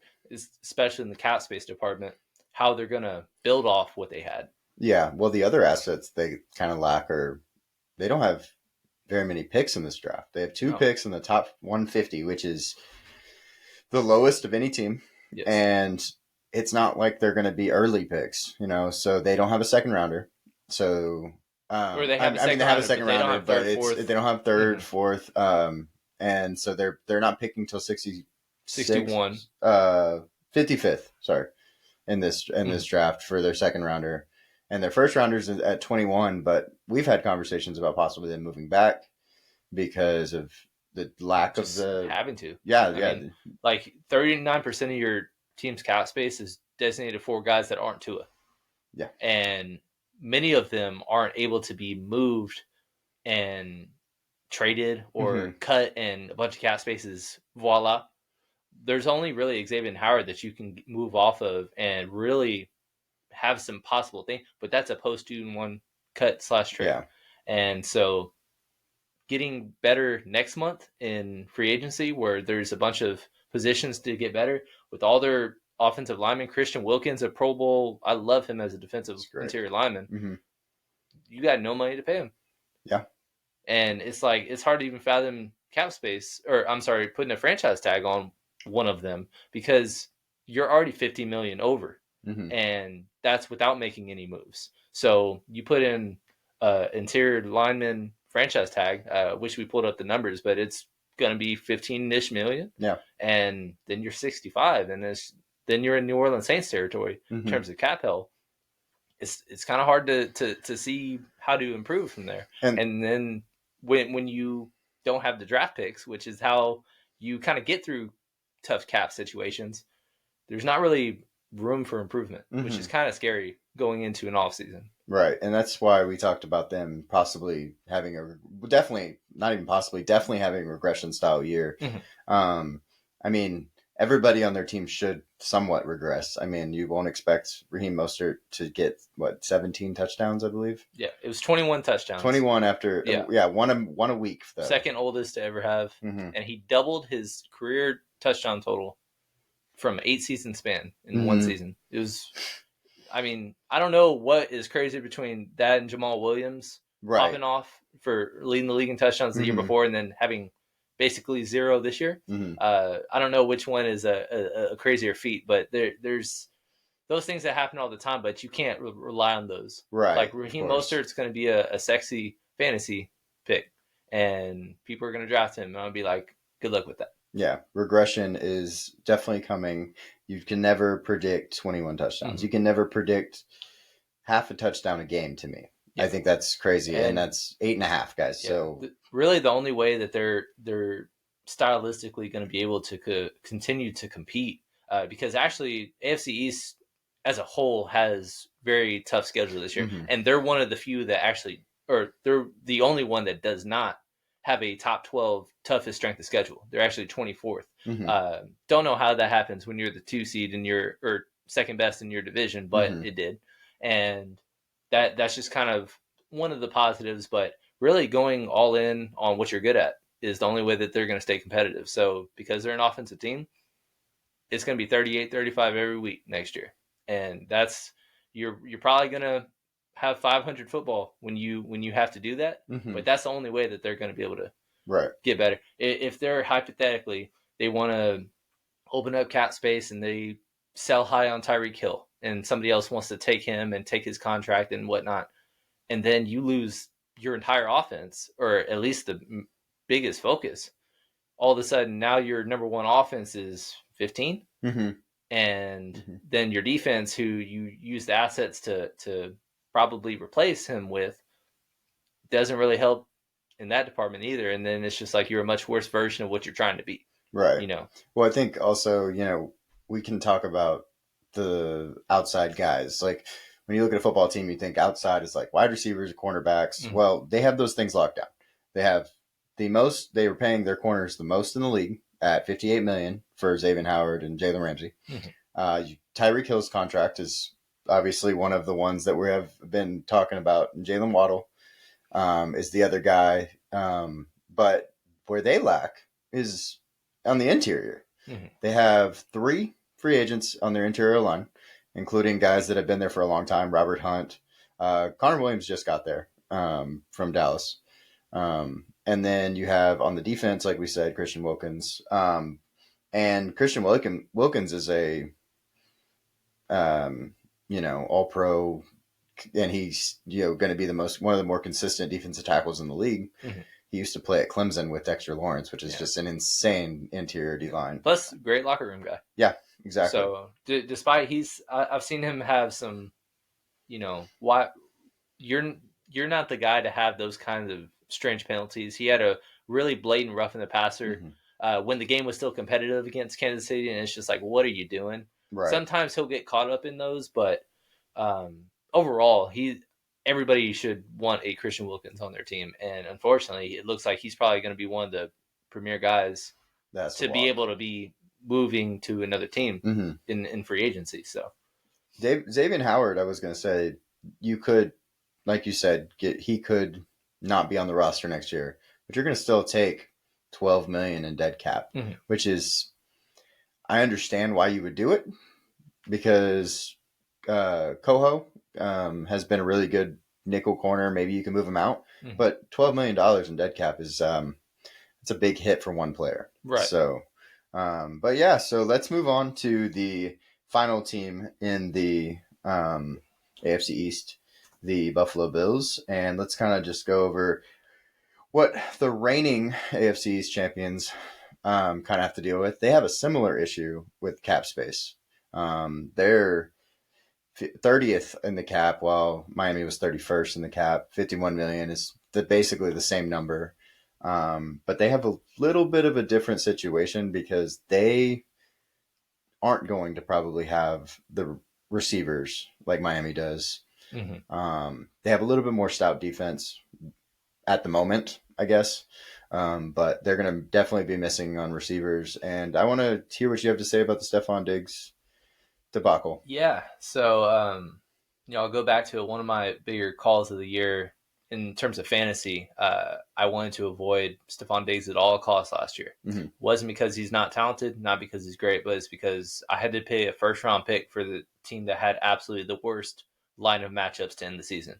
especially in the cap space department, how they're going to build off what they had. Yeah, well, the other assets they kind of lack are they don't have very many picks in this draft. They have 2 picks in the top 150, which is the lowest of any team. Yes. And it's not like they're going to be early picks, so they don't have a second rounder. So, or they have a second rounder, but they don't have third, fourth. And so they're not picking till 61, 55th, sorry, in this draft for their second rounder. And their first rounders at 21, but we've had conversations about possibly them moving back because of the lack of the having to. Yeah, I mean, like 39% of your team's cap space is designated for guys that aren't Tua. Yeah. And many of them aren't able to be moved and traded or cut, and a bunch of cap spaces, voila. There's only really Xavier Howard that you can move off of and really have some possible thing, but that's a post 2-1 cut / trade. Yeah. And so getting better next month in free agency, where there's a bunch of positions to get better with all their offensive linemen. Christian Wilkins, a Pro Bowl. I love him as a defensive interior lineman. You got no money to pay him. Yeah. And it's like, it's hard to even fathom cap space, or I'm sorry, putting a franchise tag on one of them because you're already $50 million over. And that's without making any moves. So you put in interior lineman franchise tag, wish we pulled up the numbers, but it's going to be 15-ish million. Yeah. And then you're 65, and then you're in New Orleans Saints territory in terms of cap hell. It's kind of hard to see how to improve from there. And then when you don't have the draft picks, which is how you kind of get through tough cap situations, there's not really room for improvement, which is Mm-hmm. kind of scary going into an off season. Right, and that's why we talked about them possibly having definitely not even possibly definitely having a regression style year. Mm-hmm. I mean, everybody on their team should somewhat regress. I mean, you won't expect Raheem Mostert to get 17 touchdowns, I believe. Yeah, it was 21 touchdowns. 21 after one a week though. Second oldest to ever have, mm-hmm. and he doubled his career touchdown total from 8 season span in mm-hmm. one season. It was. I mean, I don't know what is crazy between that and Jamal Williams popping off for leading the league in touchdowns the year before and then having basically 0 this year. Mm-hmm. I don't know which one is a crazier feat, but there's those things that happen all the time, but you can't rely on those. Right. Like Raheem Mostert's going to be a sexy fantasy pick, and people are going to draft him, and I'll be like, good luck with that. Yeah, regression is definitely coming. You can never predict 21 touchdowns. Mm-hmm. You can never predict half a touchdown a game to me. Yeah. I think that's crazy. And that's 8.5 guys. Yeah, so really the only way that they're stylistically going to be able to continue to compete, because actually AFC East as a whole has very tough schedule this year. Mm-hmm. And they're one of the few that actually, or they're the only one that does not have a top 12 toughest strength of schedule. They're actually 24th. Mm-hmm. Don't know how that happens when you're the 2 seed in or second best in your division, but mm-hmm. it did. And that's just kind of one of the positives, but really going all in on what you're good at is the only way that they're going to stay competitive. So because they're an offensive team, it's going to be 38, 35 every week next year. And that's, you're probably going to have 500 football when you have to do that, mm-hmm. but that's the only way that they're going to be able to get better. If they're hypothetically, they want to open up cap space and they sell high on Tyreek Hill and somebody else wants to take him and take his contract and whatnot, and then you lose your entire offense, or at least the biggest focus, all of a sudden now your number one offense is 15, mm-hmm. and mm-hmm. then your defense, who you use the assets to probably replace him with, doesn't really help in that department either. And then it's just like you're a much worse version of what you're trying to be. Right. Well, I think also, we can talk about the outside guys. Like when you look at a football team, you think outside is like wide receivers, cornerbacks. Mm-hmm. Well, they have those things locked down. They have they were paying their corners the most in the league at $58 million for Xavier Howard and Jalen Ramsey. Mm-hmm. Tyreek Hill's contract is obviously one of the ones that we have been talking about. And Jalen Waddle is the other guy. But where they lack is on the interior. Mm-hmm. They have 3 free agents on their interior line, including guys that have been there for a long time. Robert Hunt. Connor Williams just got there from Dallas. And then you have on the defense, like we said, Christian Wilkins. And Christian Wilkins is a all-pro, and he's going to be one of the more consistent defensive tackles in the league. Mm-hmm. He used to play at Clemson with Dexter Lawrence, which is just an insane interior D-line. Plus, great locker room guy. Yeah, exactly. So, despite I've seen him have some, why you're not the guy to have those kinds of strange penalties. He had a really blatant roughing the passer when the game was still competitive against Kansas City, and it's just like, what are you doing? Right. Sometimes he'll get caught up in those, but overall, everybody should want a Christian Wilkins on their team, and unfortunately, it looks like he's probably going to be one of the premier guys to be able to be moving to another team in free agency. So, Xavier Howard, I was going to say, you could, like you said, he could not be on the roster next year, but you're going to still take $12 million in dead cap, which is, I understand why you would do it, because Coho has been a really good nickel corner. Maybe you can move him out, but $12 million in dead cap is it's a big hit for one player. Right. So, but yeah, so let's move on to the final team in the AFC East, the Buffalo Bills, and let's kind of just go over what the reigning AFC East champions kind of have to deal with. They have a similar issue with cap space. They're 30th in the cap, while Miami was 31st in the cap. 51 million is basically the same number. But they have a little bit of a different situation because they aren't going to probably have the receivers like Miami does. They have a little bit more stout defense at the moment, I guess. But they're going to definitely be missing on receivers. And I want to hear what you have to say about the Stephon Diggs debacle. Yeah. So, I'll go back to one of my bigger calls of the year in terms of fantasy. I wanted to avoid Stephon Diggs at all costs last year. Wasn't because he's not talented, not because he's great, but it's because I had to pay a first round pick for the team that had absolutely the worst line of matchups to end the season.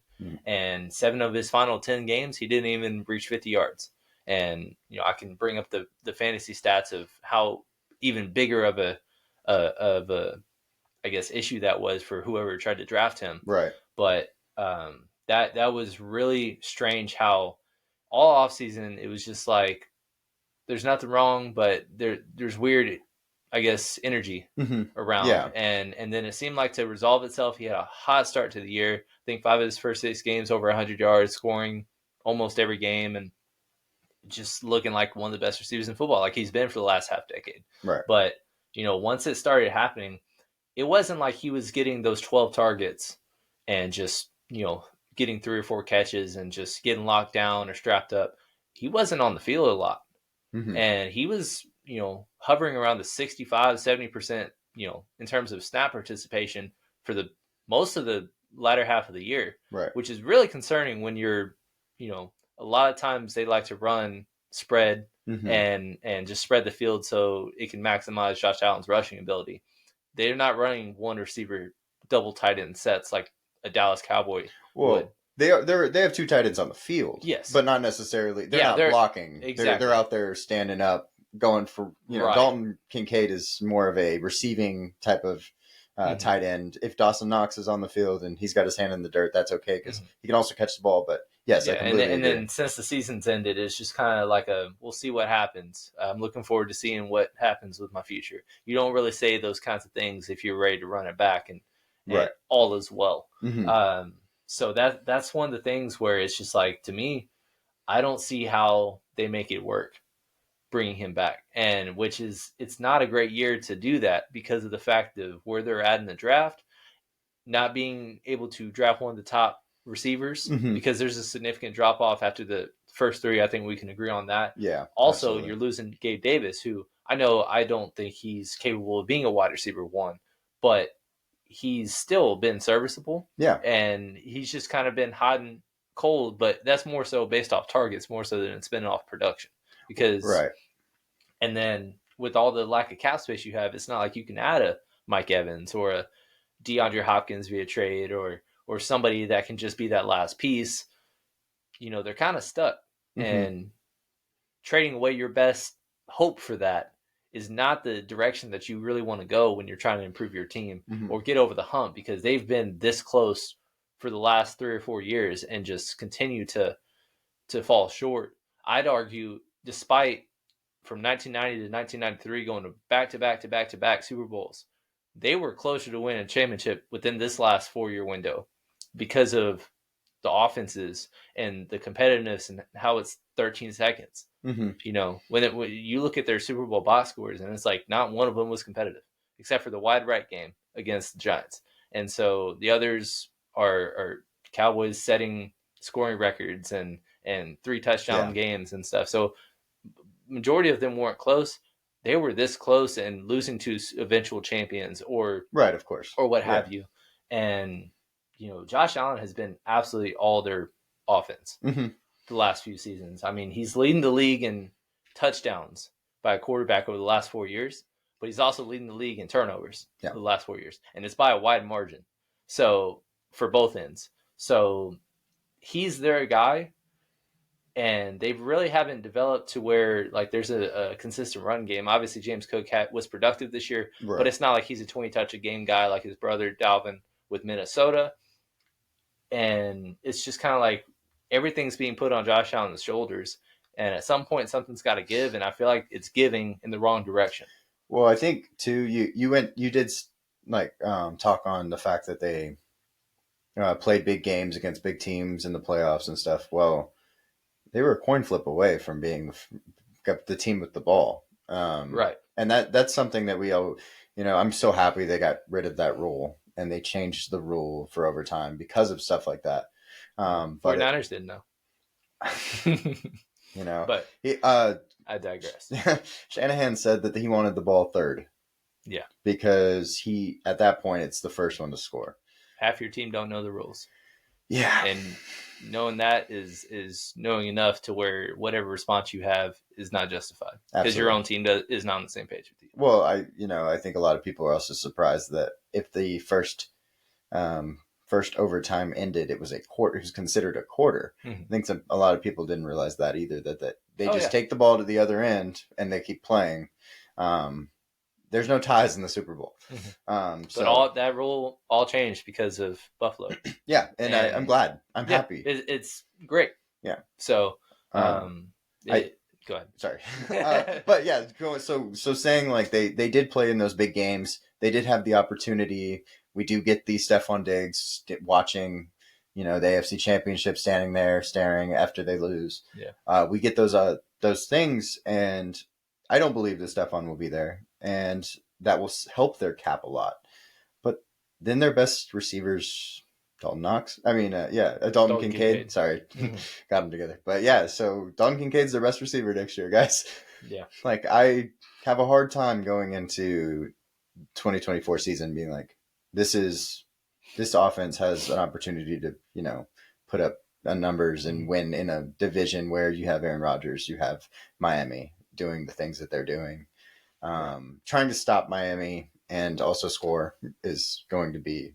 And 7 of his final 10 games, he didn't even reach 50 yards. And, I can bring up the fantasy stats of how even bigger of a I guess issue that was for whoever tried to draft him. Right. But that was really strange how all offseason it was just like there's nothing wrong, but there's weird, I guess, energy around. Yeah. And then it seemed like to resolve itself, he had a hot start to the year. I think 5 of his first 6 games over 100 yards, scoring almost every game, and just looking like one of the best receivers in football, like he's been for the last half decade. Right. But, once it started happening, it wasn't like he was getting those 12 targets and just, getting 3 or 4 catches and just getting locked down or strapped up. He wasn't on the field a lot. And he was, hovering around the 65, 70%, in terms of snap participation for the most of the latter half of the year, right. Which is really concerning when you're, a lot of times they like to run spread and just spread the field so it can maximize Josh Allen's rushing ability. They're not running one receiver double tight end sets like a Dallas Cowboy would. They have 2 tight ends on the field. Yes. But not necessarily. They're not blocking. Exactly. They're out there standing up, going for, Right. Dalton Kincaid is more of a receiving type of tight end. If Dawson Knox is on the field and he's got his hand in the dirt, that's okay because he can also catch the ball. But yes, I completely agree. And then since the season's ended, it's just kind of like we'll see what happens. I'm looking forward to seeing what happens with my future. You don't really say those kinds of things if you're ready to run it back and right. all is well. So that's one of the things where it's just like, to me, I don't see how they make it work bringing him back. And it's not a great year to do that because of the fact of where they're at in the draft, not being able to draft one of the top receivers because there's a significant drop off after the first 3. I think we can agree on that. Yeah. Also, absolutely. You're losing Gabe Davis, who I don't think he's capable of being a wide receiver 1, but he's still been serviceable. Yeah. And he's just kind of been hot and cold, but that's more so based off targets, more so than it's been off production. Because, right. And then with all the lack of cap space you have, it's not like you can add a Mike Evans or a DeAndre Hopkins via trade or somebody that can just be that last piece. They're kind of stuck. And trading away your best hope for that is not the direction that you really want to go when you're trying to improve your team or get over the hump, because they've been this close for the last 3 or 4 years and just continue to fall short. I'd argue, despite from 1990 to 1993 going to back-to-back Super Bowls, they were closer to winning a championship within this last 4-year window because of the offenses and the competitiveness and how it's 13 seconds. When you look at their Super Bowl box scores, and it's like not one of them was competitive except for the wide right game against the Giants. And so the others are Cowboys setting scoring records and 3 touchdown games and stuff. So majority of them weren't close. They were this close and losing to eventual champions or right, of course, or what have you. And Josh Allen has been absolutely all their offense the last few seasons. I mean, he's leading the league in touchdowns by a quarterback over the last 4 years, but he's also leading the league in turnovers for the last 4 years, and it's by a wide margin. So for both ends, so he's their guy. And they really haven't developed to where like there's a consistent run game. Obviously, James Cook was productive this year, but it's not like he's a 20-touch-a-game guy like his brother Dalvin with Minnesota. And it's just kind of like everything's being put on Josh Allen's shoulders. And at some point, something's got to give. And I feel like it's giving in the wrong direction. Well, I think too, you did like talk on the fact that they played big games against big teams in the playoffs and stuff. Well, they were a coin flip away from being the team with the ball. Right. And that's something that we all, I'm so happy they got rid of that rule and they changed the rule for overtime because of stuff like that. But 49ers didn't know. But he, I digress. Shanahan said that he wanted the ball third. Yeah. Because at that point, it's the first one to score. Half your team don't know the rules. Yeah. And knowing that is knowing enough to where whatever response you have is not justified. Because your own team is not on the same page with you. Well, I think a lot of people are also surprised that if the first overtime ended, it was a quarter. It was considered a quarter. Mm-hmm. I think a lot of people didn't realize that either. That they take the ball to the other end and they keep playing. There's no ties in the Super Bowl. Mm-hmm. But that rule all changed because of Buffalo. Yeah, and I'm glad. I'm happy. It's great. Yeah. So, go ahead. Sorry. But yeah, so saying like they did play in those big games. They did have the opportunity. We do get the Stephon Diggs watching, the AFC Championship, standing there staring after they lose. Yeah. We get those things, and I don't believe that Stephon will be there, and that will help their cap a lot. But then their best receivers, Dalton Knox. Dalton Kincaid. Sorry, got them together. But yeah, so Dalton Kincaid's their best receiver next year, guys. Yeah. Like, I have a hard time going into 2024 season being like, this offense has an opportunity to, put up numbers and win in a division where you have Aaron Rodgers, you have Miami doing the things that they're doing. Trying to stop Miami and also score is going to be,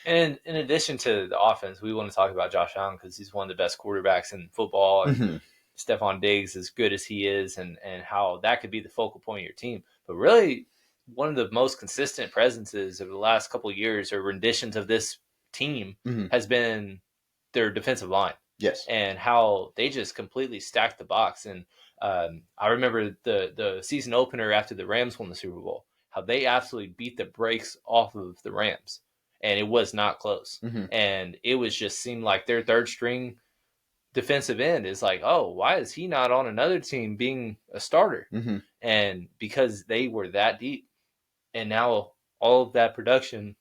And in addition to the offense, we want to talk about Josh Allen because he's one of the best quarterbacks in football. And Stephon Diggs, as good as he is, and how that could be the focal point of your team. But really, one of the most consistent presences over the last couple of years or renditions of this team has been their defensive line. Yes. And how they just completely stacked the box. And I remember the season opener after the Rams won the Super Bowl, how they absolutely beat the brakes off of the Rams. And it was not close. And it was just seemed like their third string defensive end is like, oh, why is he not on another team being a starter? And because they were that deep. And now all of that production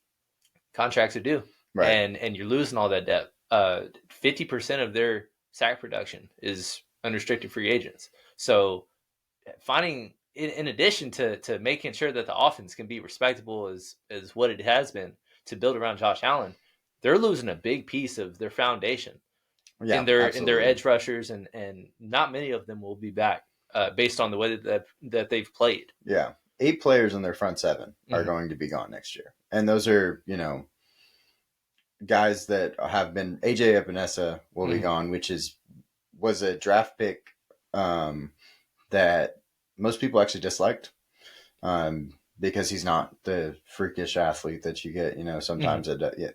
contracts are due. Right. And you're losing all that depth. 50% of their sack production is unrestricted free agents. So finding, in addition to making sure that the offense can be respectable as what it has been to build around Josh Allen, they're losing a big piece of their foundation in their edge rushers, and not many of them will be back based on the way that they've played. Yeah. 8 players in their front 7 are going to be gone next year. And those are, guys that have been. AJ Epinesa will be gone, which was a draft pick that most people actually disliked because he's not the freakish athlete that you get, sometimes.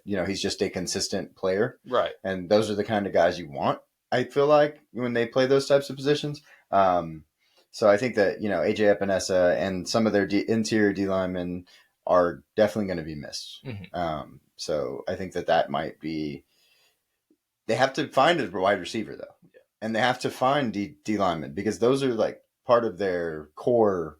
He's just a consistent player. Right. And those are the kind of guys you want, I feel like, when they play those types of positions. So I think that, AJ Epinesa and some of their interior D linemen are definitely going to be missed. So I think that might be, they have to find a wide receiver though. Yeah. And they have to find D linemen because those are like part of their core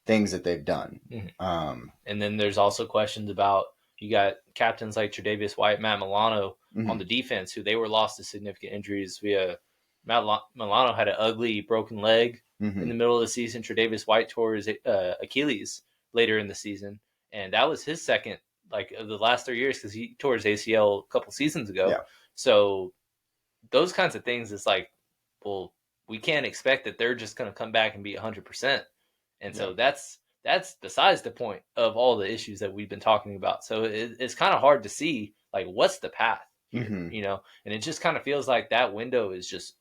things that they've done. And then there's also questions about, you got captains like Tre'Davious White, Matt Milano on the defense, who they were lost to significant injuries. Matt Milano had an ugly broken leg in the middle of the season. Tre'Davious White tore his Achilles later in the season. And that was his second, of the last 3 years, because he tore his ACL a couple seasons ago. Yeah. So those kinds of things, it's like, well, we can't expect that they're just going to come back and be 100%. And so that's besides the point of all the issues that we've been talking about. So it's kind of hard to see, what's the path here, and it just kind of feels like that window is just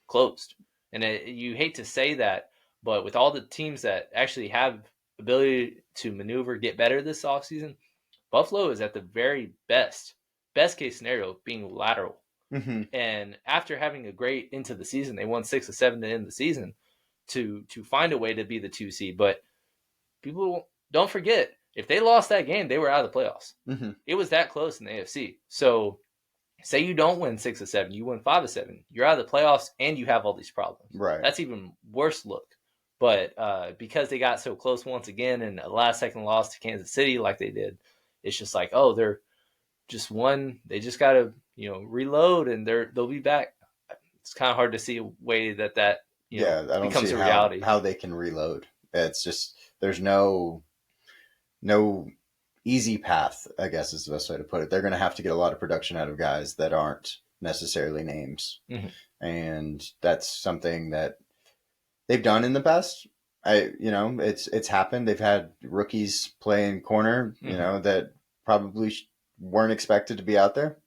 closed. And you hate to say that, but with all the teams that actually have ability to maneuver, get better this offseason, Buffalo is at the very best case scenario being lateral. And after having a great into the season, they won 6 or 7 to end the season to find a way to be the 2 seed. But people don't forget, if they lost that game, they were out of the playoffs. It was that close in the AFC. So say you don't win 6 or 7, you win 5 or 7, you're out of the playoffs and you have all these problems. Right. That's even worse look. But because they got so close once again and a last second loss to Kansas City like they did, it's just like, oh, they're just one. They just got to reload and they'll be back. It's kind of hard to see a way that Yeah, I don't becomes see a reality. how they can reload. It's just there's no easy path, I guess is the best way to put it. They're going to have to get a lot of production out of guys that aren't necessarily names. Mm-hmm. And that's something that they've done in the past. It's happened. They've had rookies playing corner, that probably weren't expected to be out there,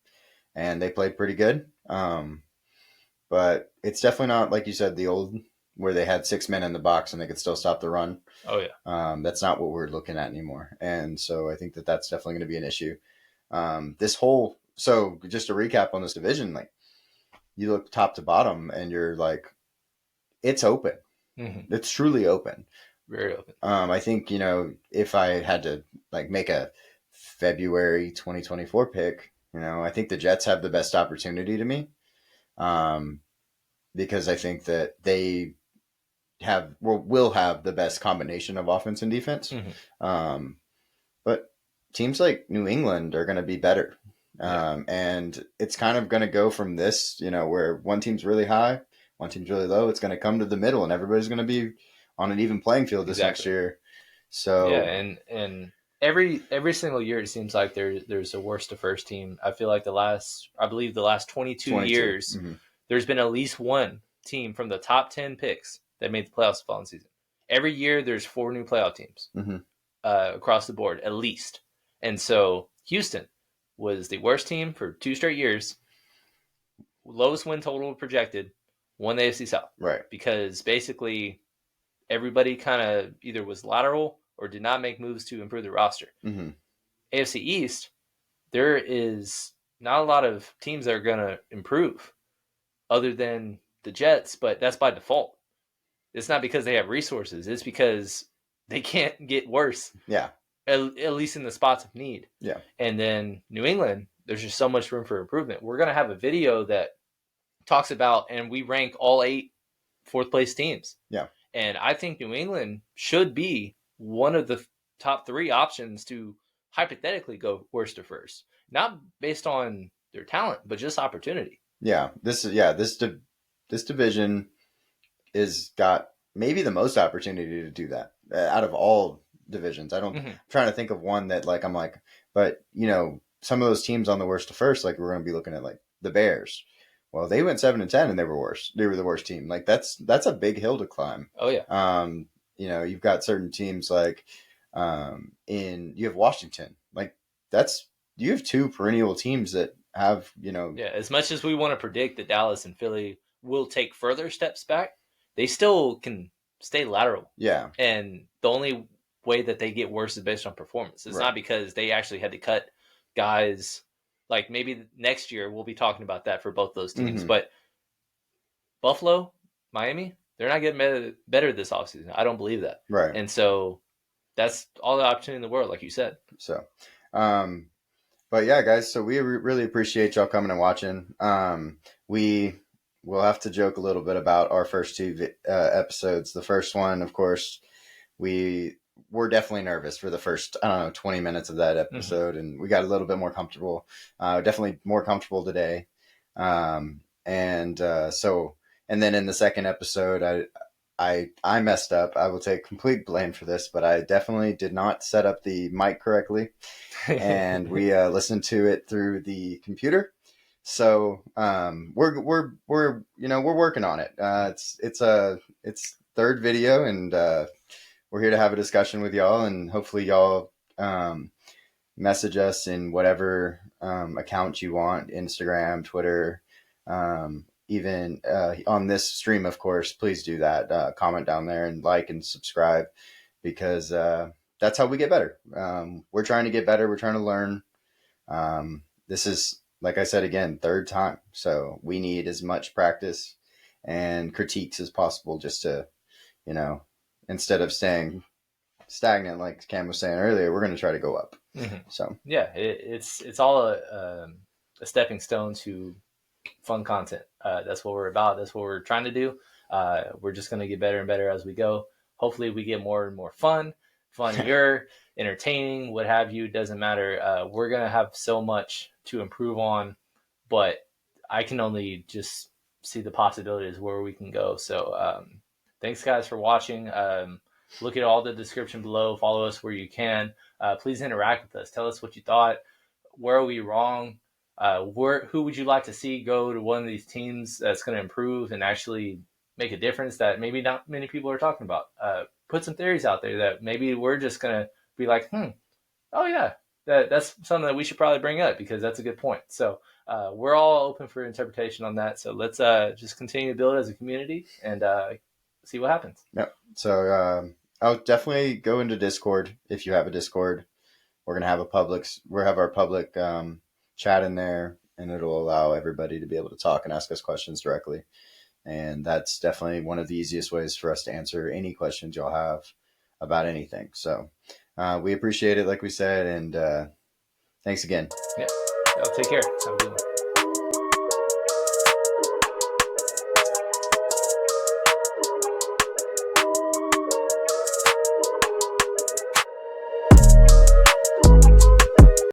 and they played pretty good. But it's definitely not, like you said, the old where they had 6 men in the box and they could still stop the run. Oh yeah. That's not what we're looking at anymore. And so I think that that's definitely going to be an issue. So just to recap on this division, like you look top to bottom and you're like, it's open. Mm-hmm. It's truly open. Very open. I think, if I had to like make a February 2024 pick, I think the Jets have the best opportunity to me. Because I think that they will have the best combination of offense and defense. Mm-hmm. But teams like New England are going to be better. And it's kind of going to go from this, where one team's really high, one team's really low. It's going to come to the middle and everybody's going to be on an even playing field this next year. So yeah, and every single year it seems like there's a worst to first team. I feel like the last 22 years, mm-hmm. there's been at least one team from the top 10 picks that made the playoffs the following season. Every year there's 4 new playoff teams mm-hmm. Across the board, at least. And so Houston was the worst team for 2 straight years, lowest win total projected, won the AFC South. Right. Because basically everybody kind of either was lateral or did not make moves to improve the roster. Mm-hmm. AFC East, there is not a lot of teams that are going to improve other than the Jets, but that's by default. It's not because they have resources. It's because they can't get worse. Yeah. At least in the spots of need. Yeah. And then New England, there's just so much room for improvement. We're going to have a video that talks about, and we rank all 8 fourth place teams. Yeah. And I think New England should be one of the top 3 options to hypothetically go worst to first. Not based on their talent, but just opportunity. Yeah. This division is got maybe the most opportunity to do that out of all divisions. I'm trying to think of one that like, I'm like, but some of those teams on the worst to first, like we're going to be looking at like the Bears. Well, they went 7-10 and they were worse. They were the worst team. Like that's a big hill to climb. Oh yeah. You've got certain teams like, you have Washington, like you have 2 perennial teams that have, Yeah. As much as we want to predict that Dallas and Philly will take further steps back, they still can stay lateral. Yeah. And the only way that they get worse is based on performance. It's not because they actually had to cut guys. Like maybe next year we'll be talking about that for both those teams. Mm-hmm. But Buffalo, Miami, they're not getting better this offseason. I don't believe that. Right. And so that's all the opportunity in the world, like you said. So, but yeah, guys, so we really appreciate y'all coming and watching. We will have to joke a little bit about our first 2 episodes. The first one, of course, we were definitely nervous for the first, 20 minutes of that episode, and we got a little bit more comfortable. Definitely more comfortable today. And then in the second episode, I messed up. I will take complete blame for this, but I definitely did not set up the mic correctly, and we listened to it through the computer. So we're working on it. It's third video, and we're here to have a discussion with y'all, and hopefully y'all message us in whatever account you want, Instagram, Twitter, even on this stream, of course. Please do that. Comment down there and like and subscribe, because that's how we get better. We're trying to get better. We're trying to learn. This is, like I said, again, 3rd time. So we need as much practice and critiques as possible just to, instead of staying stagnant, like Cam was saying earlier, we're going to try to go up. Mm-hmm. So yeah, it's all a stepping stone to fun content. That's what we're about. That's what we're trying to do. We're just going to get better and better as we go. hopefully we get more and more funnier, entertaining, what have you. Doesn't matter. We're gonna have so much to improve on, but I can only just see the possibilities where we can go. So thanks guys for watching. Look at all the description below. Follow us where you can. Please interact with us. Tell us what you thought. Where are we wrong? Who would you like to see go to one of these teams that's going to improve and actually make a difference that maybe not many people are talking about? Put some theories out there that maybe we're just going to be like, oh yeah, that's something that we should probably bring up because that's a good point. So we're all open for interpretation on that. So let's just continue to build as a community and see what happens. Yep. So I'll definitely go into Discord if you have a Discord. We're gonna have our public chat in there, and it'll allow everybody to be able to talk and ask us questions directly. And that's definitely one of the easiest ways for us to answer any questions y'all have about anything. So we appreciate it, like we said, and thanks again. Yeah. Y'all take care. Have a good one.